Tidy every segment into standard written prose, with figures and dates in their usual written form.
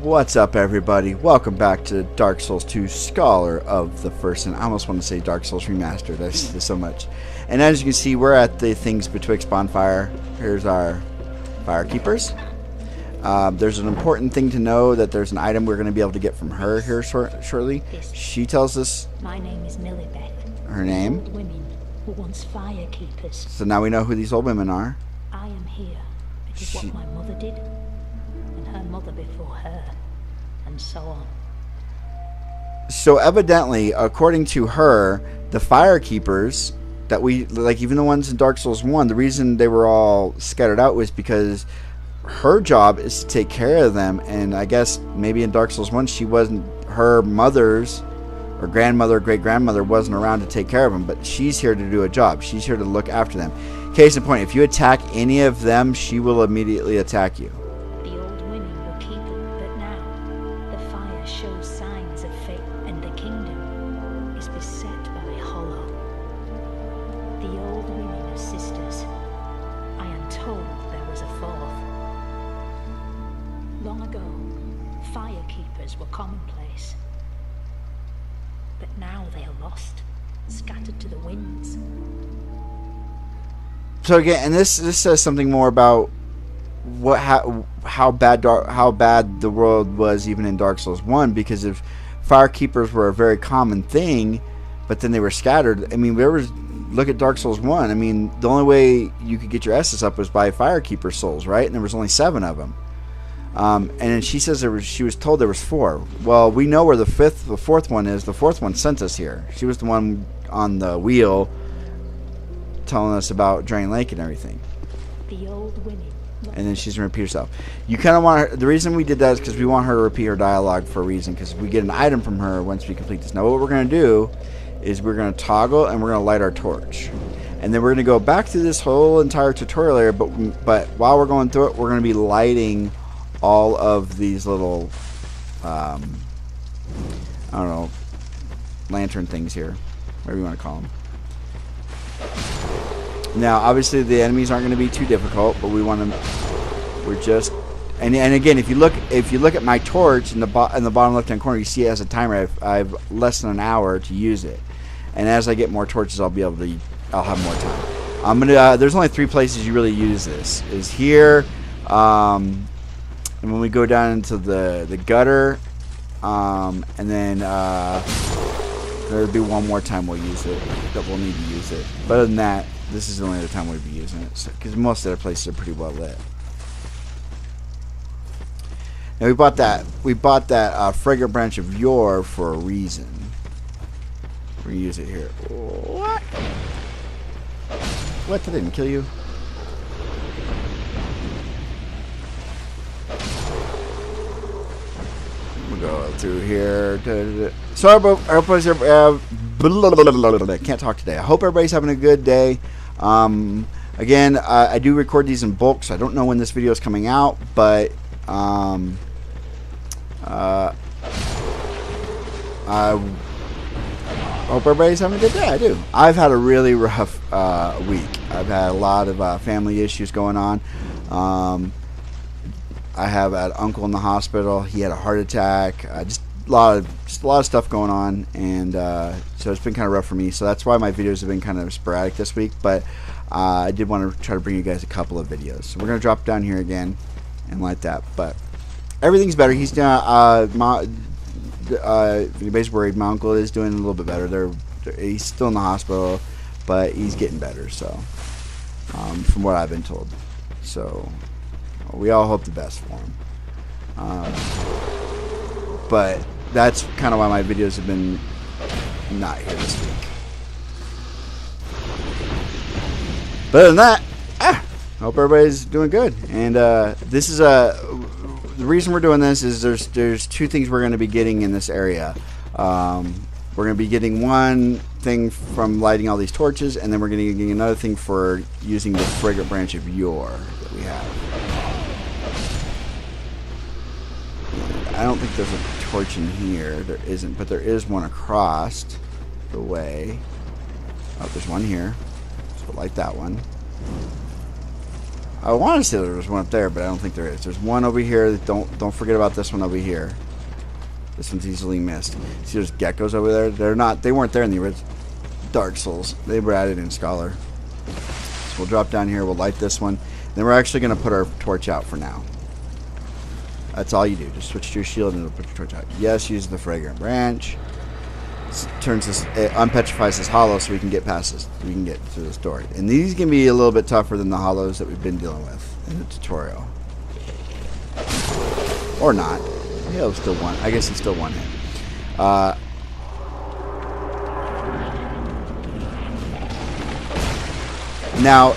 What's up, everybody? Welcome back to Dark Souls 2 Scholar of the First, and I almost want to say Dark Souls Remastered. I see this so much. And as you can see, we're at the things Betwixt bonfire. Here's our firekeepers. There's an important thing to know that there's an item we're going to be able to get from her here shortly. She tells us my name is Millibeth. Her name. Old women were once firekeepers. So now we know who these old women are. I am here because what my mother did, and her mother before her, and so on. So evidently, according to her, the firekeepers that we like, even the ones in Dark Souls 1, the reason they were all scattered out was because her job is to take care of them. And I guess maybe in Dark Souls 1, she wasn't, her mother's or grandmother, great grandmother wasn't around to take care of them, but she's here to do a job. She's here to look after them. Case in point, if you attack any of them, she will immediately attack you. The old women were keeping, but now the fire shows signs of fate, and the kingdom is beset by a hollow. The old women are sisters. I am told there was a fourth. Long ago, firekeepers were commonplace. But now they are lost, scattered to the winds. So again, and this says something more about what how bad the world was even in Dark Souls 1, because if firekeepers were a very common thing, but then they were scattered. I mean, look at Dark Souls 1. I mean, the only way you could get your S's up was by firekeeper souls, right? And there was only 7 of them. And then she says she was told there was 4. Well, we know where the fourth one is. The fourth one sent us here. She was the one on the wheel telling us about Drain Lake and everything. The old women. And then she's going to repeat herself. You kind of want her, the reason we did that is because we want her to repeat her dialogue for a reason, because we get an item from her once we complete this. Now what we're going to do is we're going to toggle and we're going to light our torch. And then we're going to go back through this whole entire tutorial area, but while we're going through it, we're going to be lighting all of these little, I don't know, lantern things here, whatever you want to call them. Now, obviously, the enemies aren't going to be too difficult, but we want to. We're just, and again, if you look at my torch in the bottom left-hand corner, you see it has a timer. I have less than an hour to use it, and as I get more torches, I'll have more time. I'm gonna. There's only 3 places you really use this. Is here. And when we go down into the gutter, and then there'll be one more time we'll use it, that we'll need to use it. But other than that, this is the only other time we'll be using it, because most of the places are pretty well lit. Now we bought that fragrant branch of yore for a reason. We're gonna use it here. What? What? That didn't kill you? Go through here. Sorry about everybody's can't talk today. I hope everybody's having a good day. Again, I do record these in bulk, so I don't know when this video is coming out, but I hope everybody's having a good day. I do. I've had a really rough week. I've had a lot of family issues going on. I have an uncle in the hospital. He had a heart attack. Just a lot of stuff going on, and so it's been kind of rough for me. So that's why my videos have been kind of sporadic this week. But I did want to try to bring you guys a couple of videos. So we're gonna drop down here again and light that. But everything's better. He's doing. If anybody's worried, my uncle is doing a little bit better. He's still in the hospital, but he's getting better. So from what I've been told, so. We all hope the best for him. But that's kind of why my videos have been not here this week. But other than that, hope everybody's doing good. And this is the reason we're doing this is there's 2 things we're going to be getting in this area. We're going to be getting one thing from lighting all these torches, and then we're going to be getting another thing for using the fragrant branch of yore that we have. I don't think there's a torch in here. There isn't, but there is one across the way. Oh, there's one here. So light that one. I want to say there was one up there, but I don't think there is. There's one over here. Don't forget about this one over here. This one's easily missed. See those geckos over there? They weren't there in the original Dark Souls. They were added in Scholar. So we'll drop down here. We'll light this one. Then we're actually going to put our torch out for now. That's all you do. Just switch to your shield and it'll put your torch out. Yes, use the fragrant branch. Turns this, it unpetrifies this hollow so we can get past this. We can get through this door. And these can be a little bit tougher than the hollows that we've been dealing with in the tutorial. Or not. Yeah, it was still one. I guess it's still one hit. Now,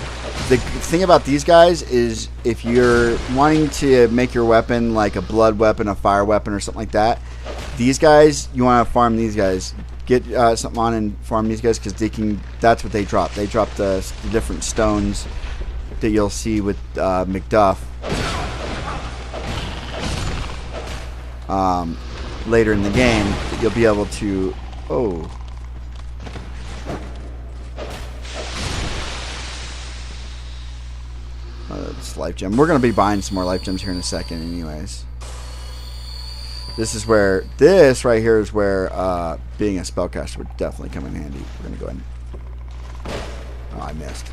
the thing about these guys is if you're wanting to make your weapon like a blood weapon, a fire weapon, or something like that, these guys, you want to farm these guys. Get something on and farm these guys because they can. That's what they drop. They drop the different stones that you'll see with McDuff later in the game. That you'll be able to. Oh. It's life gem. We're going to be buying some more life gems here in a second, anyways. This right here is where being a spellcaster would definitely come in handy. We're going to go ahead and... Oh, I missed.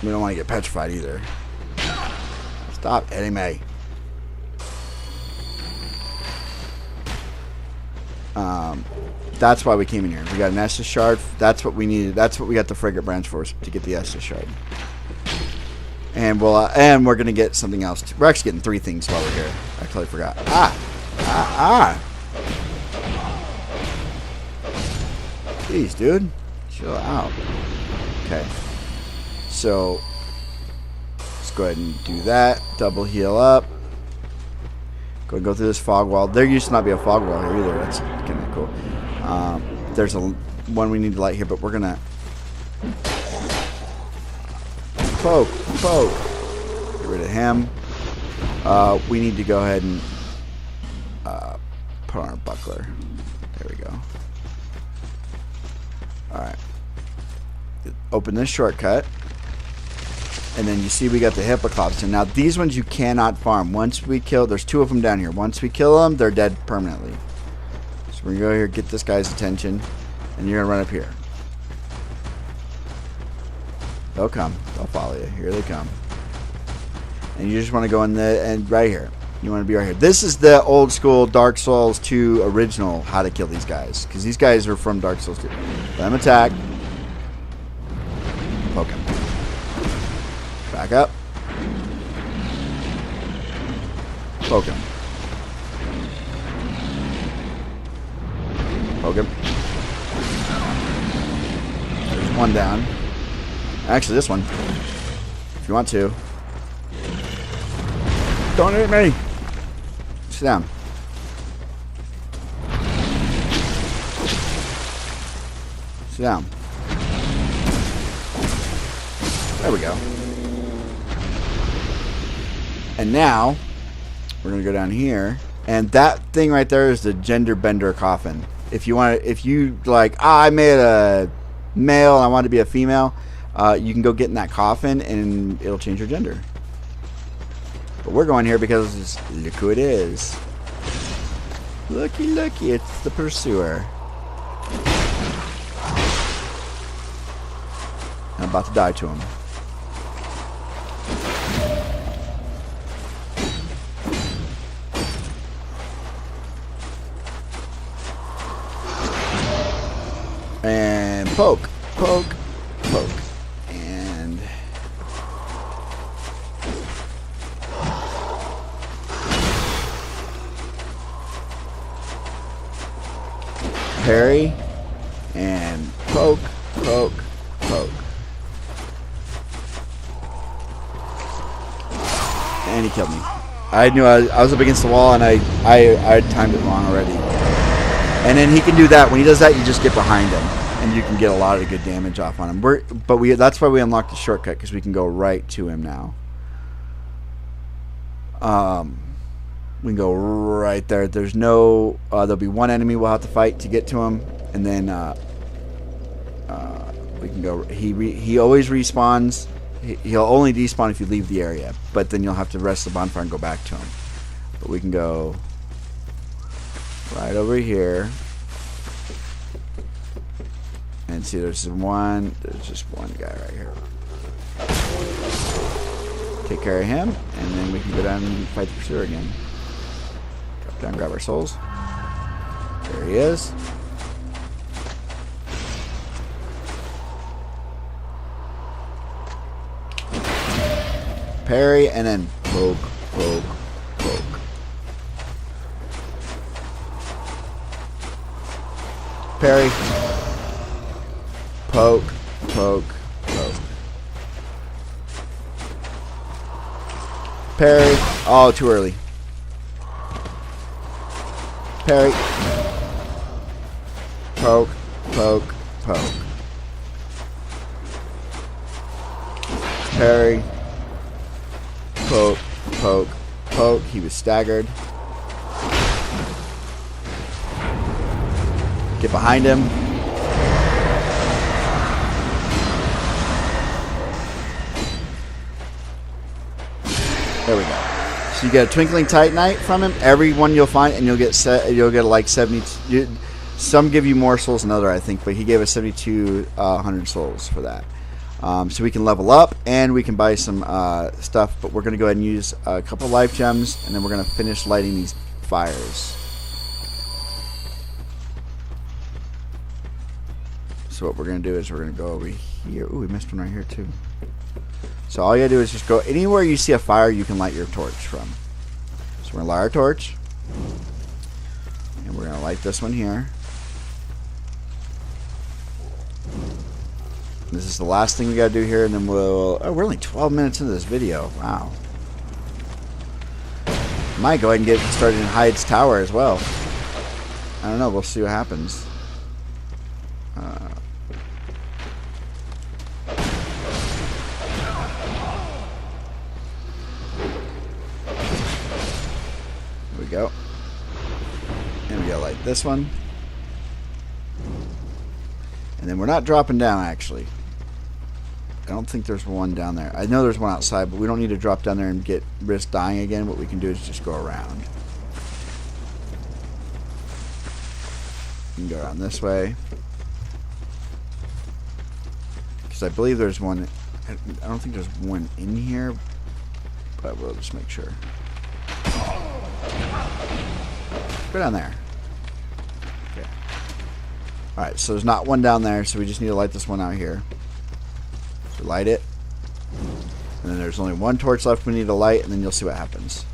We don't want to get petrified either. Stop hitting me. That's why we came in here. We got an Estus shard. That's what we needed. That's what we got the frigate branch for, to get the Estus shard. And we're gonna get something else. We're actually getting 3 things while we're here. I totally forgot. Jeez, dude, chill out. Okay. So let's go ahead and do that. Double heal up. Go through this fog wall. There used to not be a fog wall here either. That's kind of cool. There's one we need to light here, but we're gonna poke. Get rid of him. We need to go ahead and put on our buckler. There we go. All right. Open this shortcut. And then you see we got the Hippoclops. And now these ones you cannot farm. Once we kill, there's 2 of them down here. Once we kill them, they're dead permanently. So we're going to go here, get this guy's attention. And you're going to run up here. They'll come. They'll follow you. Here they come. And you just want to go in the end right here. You want to be right here. This is the old school Dark Souls 2 original how to kill these guys. Because these guys are from Dark Souls 2. Let them attack. Poke him. Back up. Poke him. Poke him. There's one down. Actually, this one. If you want to. Don't hit me. Sit down. Sit down. There we go. And now we're gonna go down here, and that thing right there is the gender bender coffin. If you want, if you like, I made a male, I want to be a female, you can go get in that coffin, and it'll change your gender. But we're going here because look who it is. Looky, looky, it's the pursuer. I'm about to die to him. And poke, poke, poke, and parry, and poke, poke, poke. And he killed me. I knew I was up against the wall, and I timed it wrong already. And then he can do that. When he does that, you just get behind him, and you can get a lot of good damage off on him. That's why we unlocked the shortcut, because we can go right to him now. We can go right there. There's no... there'll be one enemy we'll have to fight to get to him. And then we can go... He always respawns. He'll only despawn if you leave the area. But then you'll have to rest the bonfire and go back to him. But we can go right over here. And see, there's just one guy right here. Take care of him, and then we can go down and fight the pursuer again. Drop down, grab our souls. There he is. Parry, and then poke, poke, poke. Parry. Poke, poke, poke. Parry. Oh, too early. Parry. Poke, poke, poke. Parry. Poke, poke, poke. He was staggered. Get behind him. There we go. So you get a Twinkling Titanite from him. Every one you'll find, and you'll get like 70. Some give you more souls than other, I think, but he gave us 7,200 souls for that. So we can level up, and we can buy some stuff. But we're going to go ahead and use a couple life gems, and then we're going to finish lighting these fires. So what we're going to do is we're going to go over here. Ooh, we missed one right here too. So all you gotta do is just go anywhere you see a fire, you can light your torch from. So we're gonna light our torch, and we're gonna light this one here. This is the last thing we gotta do here, and then we'll. Oh, we're only 12 minutes into this video. Wow. Might go ahead and get started in Hyde's Tower as well. I don't know. We'll see what happens. Go. And we gotta light this one. And then we're not dropping down, actually. I don't think there's one down there. I know there's one outside, but we don't need to drop down there and risk dying again. What we can do is just go around. We can go around this way. Because I believe there's one. I don't think there's one in here, but we'll just make sure. Go down there. Okay. Alright, so there's not one down there, so we just need to light this one out here. So light it. And then there's only one torch left we need to light, and then you'll see what happens.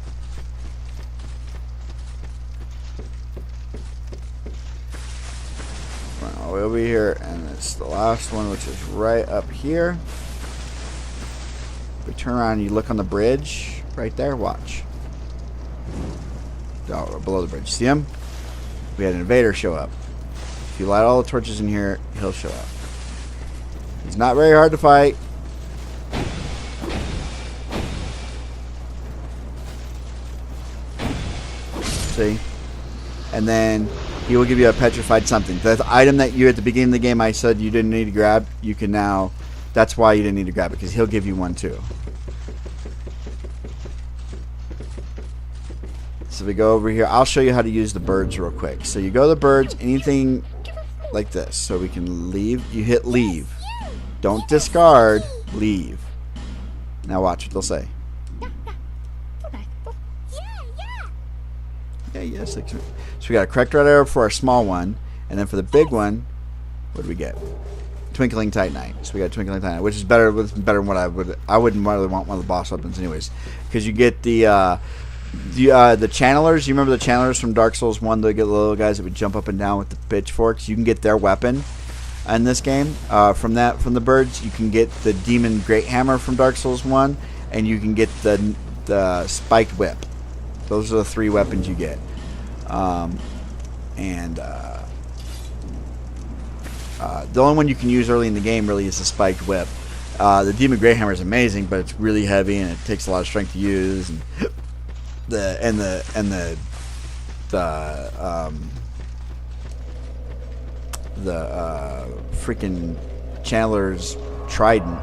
Run all the way over here, and it's the last one, which is right up here. If we turn around and you look on the bridge, right there, watch. Oh, below the bridge. See him? We had an invader show up. If you light all the torches in here, he'll show up. He's not very hard to fight. See? And then he will give you a petrified something. The item that you, at the beginning of the game, I said you didn't need to grab, you can now... That's why you didn't need to grab it, because he'll give you one too. So we go over here. I'll show you how to use the birds real quick. So you go to the birds, anything like this. So we can leave. You hit leave. Don't discard. Leave. Now watch what they'll say. Yeah, yes. So we got a correct red arrow for our small one. And then for the big one, what do we get? Twinkling Titanite. So we got Twinkling Titanite, which is better than what I would. I wouldn't really want one of the boss weapons anyways. Because you get the channelers. You remember the channelers from Dark Souls 1, the little guys that would jump up and down with the pitchforks? You can get their weapon in this game. From the birds, you can get the demon great hammer from Dark Souls 1, and you can get the spiked whip. Those are the three weapons you get. The only one you can use early in the game really is the spiked whip. The demon great hammer is amazing, but it's really heavy and it takes a lot of strength to use. And the freaking Chandler's trident,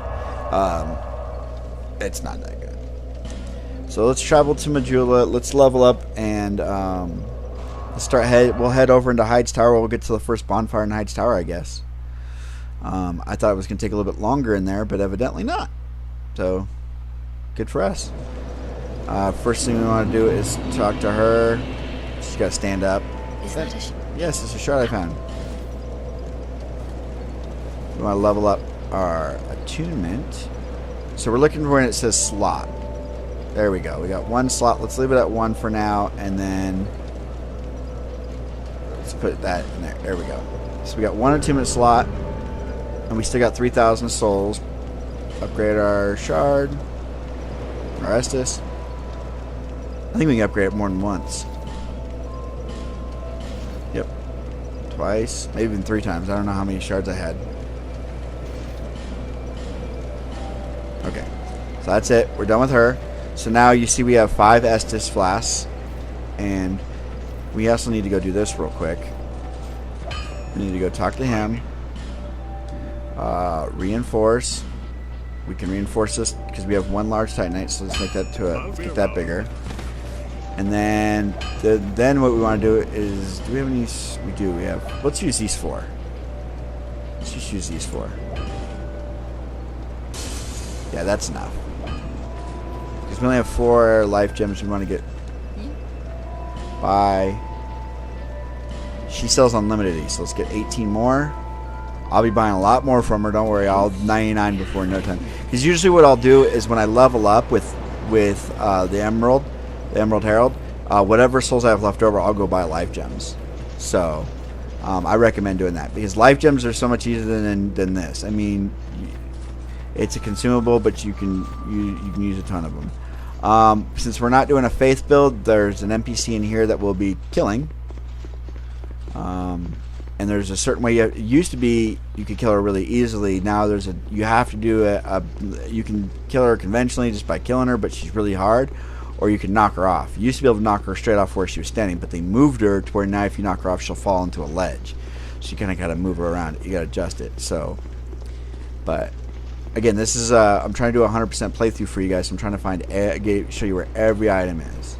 it's not that good. So let's travel to Majula. Let's level up and let's we'll head over into Hyde's Tower. We'll get to the first bonfire in Hyde's Tower, I guess. I thought it was going to take a little bit longer in there, but evidently not. So, good for us. First thing we want to do is talk to her. She's got to stand up. Is that a Yes, it's a shard I found. We want to level up our attunement. So we're looking for when it says slot. There we go. We got one slot. Let's leave it at 1 for now, and then let's put that in there. There we go. So we got one attunement slot, and we still got 3,000 souls. Upgrade our shard, our Estus. I think we can upgrade it more than once. Yep. Twice, maybe even 3 times. I don't know how many shards I had. Okay. So that's it. We're done with her. So now you see we have 5 Estus flasks. And we also need to go do this real quick. We need to go talk to him. Reinforce. We can reinforce this because we have 1 large Titanite. So let's make that let's get that bigger. And then what we want to do is, do we have any? We do. We have. Let's use these 4. Let's just use these 4. Yeah, that's enough. Because we only have 4 life gems we want to get. Buy. She sells unlimited these, so let's get 18 more. I'll be buying a lot more from her. Don't worry, I'll 99 before no time. Because usually what I'll do is when I level up with the Emerald Herald, whatever souls I have left over, I'll go buy life gems. So I recommend doing that because life gems are so much easier than this. I mean, it's a consumable, but you can use a ton of them. Since we're not doing a faith build, there's an NPC in here that we'll be killing. And there's a certain way. It used to be you could kill her really easily. Now you have to do you can kill her conventionally just by killing her, but she's really hard. Or you can knock her off. You used to be able to knock her straight off where she was standing, but they moved her to where now if you knock her off, she'll fall into a ledge. So you kind of got to move her around. You got to adjust it. So, but again, this is I'm trying to do a 100% playthrough for you guys. So I'm trying to show you where every item is.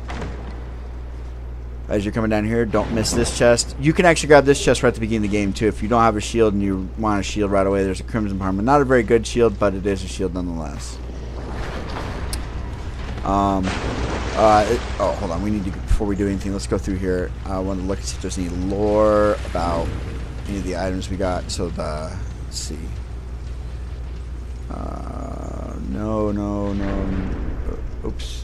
As you're coming down here, don't miss this chest. You can actually grab this chest right at the beginning of the game too. If you don't have a shield and you want a shield right away, there's a Crimson Parma. Not a very good shield, but it is a shield nonetheless. Hold on. We need to, before we do anything, let's go through here. I want to look and see if there's any lore about any of the items we got. So let's see. No. Oops.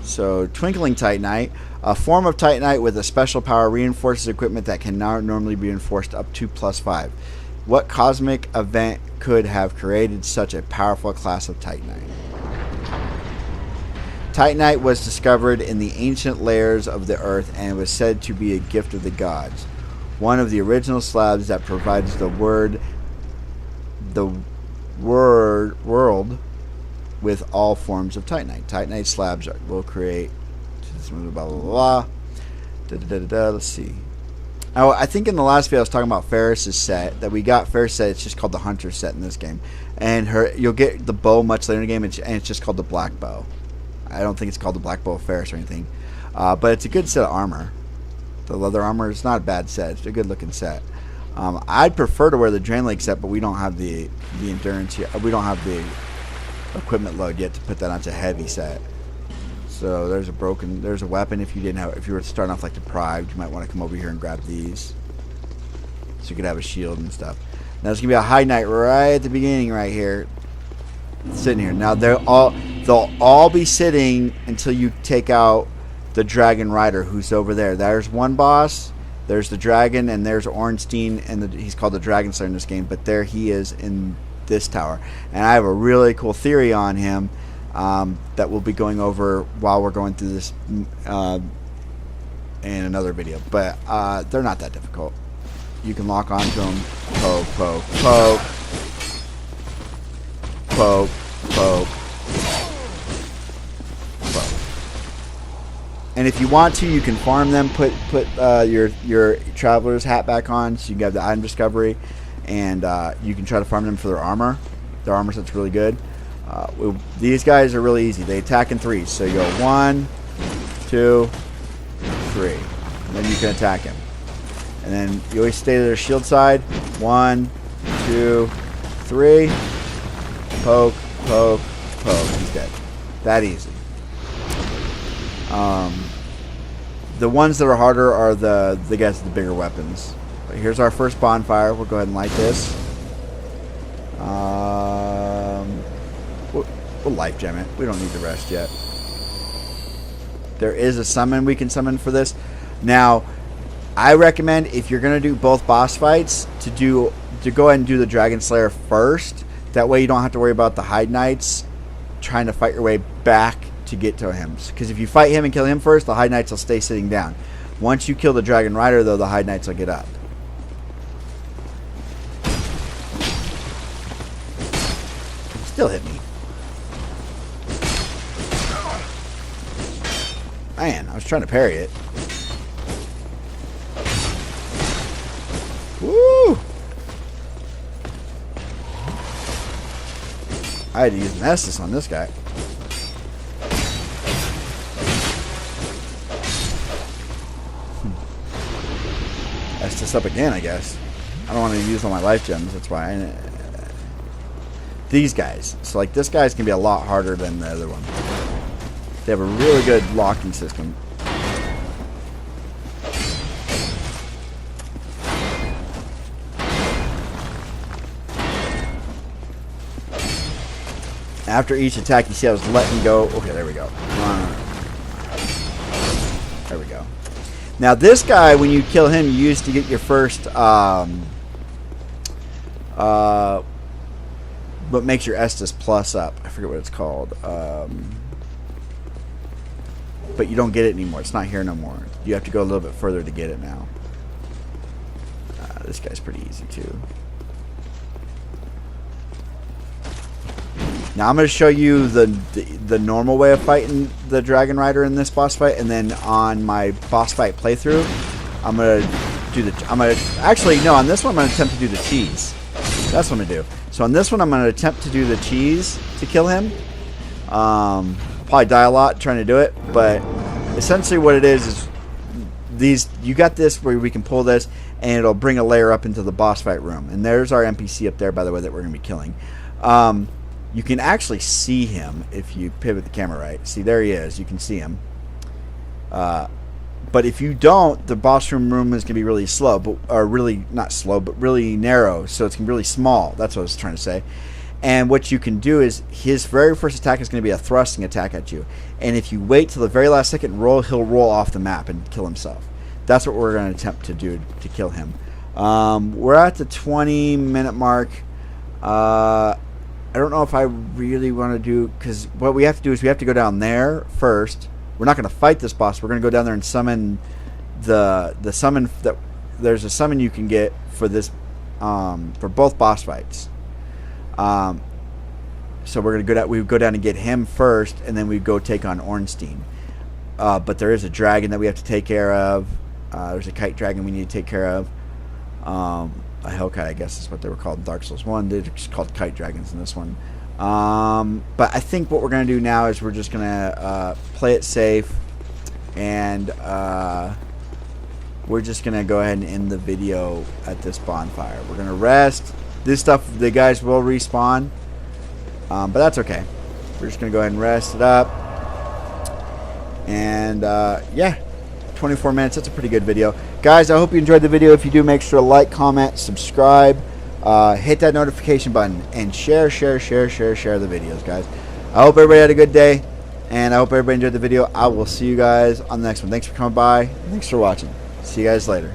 So, Twinkling Titanite. A form of Titanite with a special power reinforces equipment that can now normally be reinforced up to +5. What cosmic event could have created such a powerful class of Titanite? Titanite was discovered in the ancient layers of the earth and was said to be a gift of the gods. One of the original slabs that provides the world with all forms of Titanite. Titanite slabs will create blah blah blah. Let's see. Oh, I think in the last video I was talking about Ferris's set that we got. Ferris set, it's just called the Hunter set in this game, and you'll get the bow much later in the game, and it's just called the Black Bow. I don't think it's called the Black Bow of Ferris or anything, but it's a good set of armor. The leather armor is not a bad set. It's a good looking set. I'd prefer to wear the Drain Lake set, but we don't have the endurance yet. We don't have the equipment load yet to put that onto a heavy set. So there's a weapon if you were starting off like deprived, you might want to come over here and grab these. So you could have a shield and stuff. Now there's gonna be a High Knight right at the beginning right here. Sitting here. Now they'll all be sitting until you take out the Dragon Rider who's over there. There's one boss, there's the dragon, and there's Ornstein, and he's called the Dragon Slayer in this game, but there he is in this tower. And I have a really cool theory on him that we'll be going over while we're going through this in another video. But they're not that difficult. You can lock onto them. Poke, poke, poke. Poke, poke, poke. And if you want to, you can farm them. Put your traveler's hat back on, so you can have the item discovery, and you can try to farm them for their armor. Their armor set's really good. These guys are really easy. They attack in threes. So you go 1, 2, 3, and then you can attack him. And then you always stay to their shield side. 1, 2, 3. Poke, poke, poke. He's dead. That easy. The ones that are harder are the guys with the bigger weapons. But here's our first bonfire. We'll go ahead and light this. We'll life gem it. We don't need the rest yet. There is a summon we can summon for this. Now, I recommend if you're going to do both boss fights to go ahead and do the Dragon Slayer first. That way you don't have to worry about the Hide Knights trying to fight your way back to get to him. Because if you fight him and kill him first, the Hide Knights will stay sitting down. Once you kill the Dragon Rider, though, the Hide Knights will get up. Still hit me. Man, I was trying to parry it. Woo! I had to use an Estus on this guy. Estus up again, I guess. I don't want to use all my life gems, that's why. These guys. So, like, this guy's going to be a lot harder than the other one. They have a really good locking system. After each attack, you see I was letting go. Okay, there we go. There we go. Now, this guy, when you kill him, you used to get your first, what makes your Estus plus up. I forget what it's called. But you don't get it anymore. It's not here no more. You have to go a little bit further to get it now. This guy's pretty easy, too. Now, I'm going to show you the normal way of fighting the Dragon Rider in this boss fight. And then on my boss fight playthrough, I'm going to do the... Actually, no, on this one, I'm going to attempt to do the cheese. That's what I'm going to do. So on this one, I'm going to attempt to do the cheese to kill him. Probably die a lot trying to do it, but essentially what it is these, you got this where we can pull this and it'll bring a layer up into the boss fight room. And there's our NPC up there, by the way, that we're going to be killing. You can actually see him if you pivot the camera right. See, there he is. You can see him. But if you don't, the boss room is going to be really slow, or really not slow, but really narrow. So it's going to be really small. That's what I was trying to say. And what you can do is his very first attack is going to be a thrusting attack at you. And if you wait till the very last second, he'll roll off the map and kill himself. That's what we're going to attempt to do to kill him. We're at the 20-minute mark. I don't know if I really want to do... Because what we have to do is we have to go down there first. We're not going to fight this boss. We're going to go down there and summon the summon... There's a summon you can get for this... for both boss fights. So we're gonna go down and get him first, and then we go take on Ornstein. But there is a dragon that we have to take care of. There's a kite dragon we need to take care of. A Hellkite, I guess is what they were called in Dark Souls 1. They're just called kite dragons in this one. But I think what we're gonna do now is we're just gonna play it safe, and we're just gonna go ahead and end the video at this bonfire. We're gonna rest. This stuff, the guys will respawn, but that's okay. We're just going to go ahead and rest it up. And, yeah, 24 minutes. That's a pretty good video. Guys, I hope you enjoyed the video. If you do, make sure to like, comment, subscribe, hit that notification button, and share the videos, guys. I hope everybody had a good day, and I hope everybody enjoyed the video. I will see you guys on the next one. Thanks for coming by. Thanks for watching. See you guys later.